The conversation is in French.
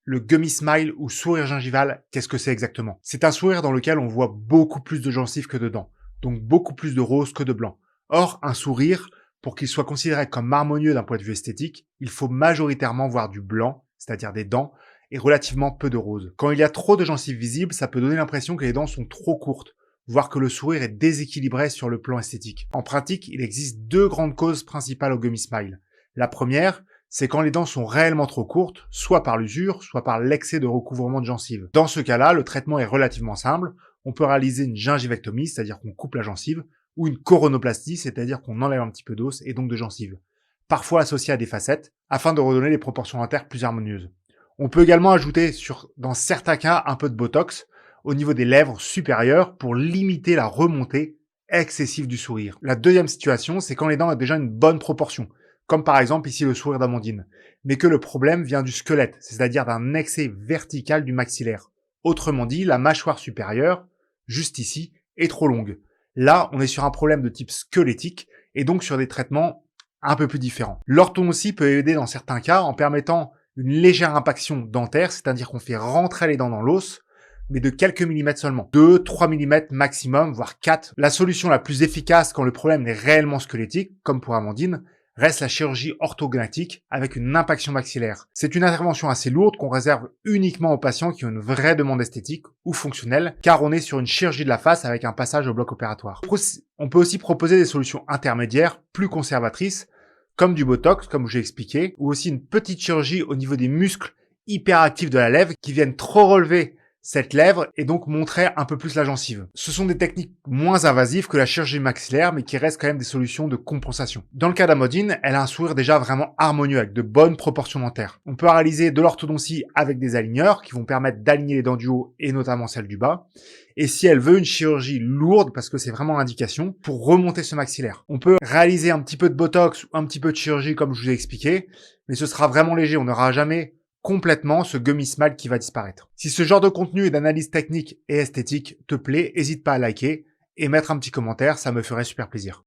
Le gummy smile ou sourire gingival, qu'est-ce que c'est exactement? C'est un sourire dans lequel on voit beaucoup plus de gencives que de dents, donc beaucoup plus de rose que de blanc. Or, un sourire, pour qu'il soit considéré comme harmonieux d'un point de vue esthétique, il faut majoritairement voir du blanc, c'est-à-dire des dents, et relativement peu de rose. Quand il y a trop de gencives visibles, ça peut donner l'impression que les dents sont trop courtes, voire que le sourire est déséquilibré sur le plan esthétique. En pratique, il existe deux grandes causes principales au gummy smile. La première, c'est quand les dents sont réellement trop courtes, soit par l'usure, soit par l'excès de recouvrement de gencives. Dans ce cas-là, le traitement est relativement simple. On peut réaliser une gingivectomie, c'est-à-dire qu'on coupe la gencive, ou une coronoplastie, c'est-à-dire qu'on enlève un petit peu d'os et donc de gencives, parfois associée à des facettes, afin de redonner les proportions dentaires plus harmonieuses. On peut également ajouter, dans certains cas, un peu de botox au niveau des lèvres supérieures pour limiter la remontée excessive du sourire. La deuxième situation, c'est quand les dents ont déjà une bonne proportion, comme par exemple ici le sourire d'Amandine, mais que le problème vient du squelette, c'est-à-dire d'un excès vertical du maxillaire. Autrement dit, la mâchoire supérieure, juste ici, est trop longue. Là, on est sur un problème de type squelettique et donc sur des traitements un peu plus différents. L'orthodontie peut aider dans certains cas en permettant une légère impaction dentaire, c'est-à-dire qu'on fait rentrer les dents dans l'os, mais de quelques millimètres seulement. 2-3 millimètres maximum, voire 4. La solution la plus efficace quand le problème est réellement squelettique, comme pour Amandine, reste la chirurgie orthognathique avec une impaction maxillaire. C'est une intervention assez lourde qu'on réserve uniquement aux patients qui ont une vraie demande esthétique ou fonctionnelle, car on est sur une chirurgie de la face avec un passage au bloc opératoire. On peut aussi proposer des solutions intermédiaires, plus conservatrices, comme du botox, comme je l'ai expliqué, ou aussi une petite chirurgie au niveau des muscles hyperactifs de la lèvre qui viennent trop relever cette lèvre et donc montrer un peu plus la gencive. Ce sont des techniques moins invasives que la chirurgie maxillaire, mais qui restent quand même des solutions de compensation. Dans le cas d'Amandine, elle a un sourire déjà vraiment harmonieux avec de bonnes proportions dentaires. On peut réaliser de l'orthodontie avec des aligneurs qui vont permettre d'aligner les dents du haut et notamment celles du bas. Et si elle veut une chirurgie lourde, parce que c'est vraiment l'indication, pour remonter ce maxillaire. On peut réaliser un petit peu de botox ou un petit peu de chirurgie comme je vous ai expliqué, mais ce sera vraiment léger, on n'aura jamais complètement ce gummy smile qui va disparaître. Si ce genre de contenu et d'analyse technique et esthétique te plaît, n'hésite pas à liker et mettre un petit commentaire, ça me ferait super plaisir.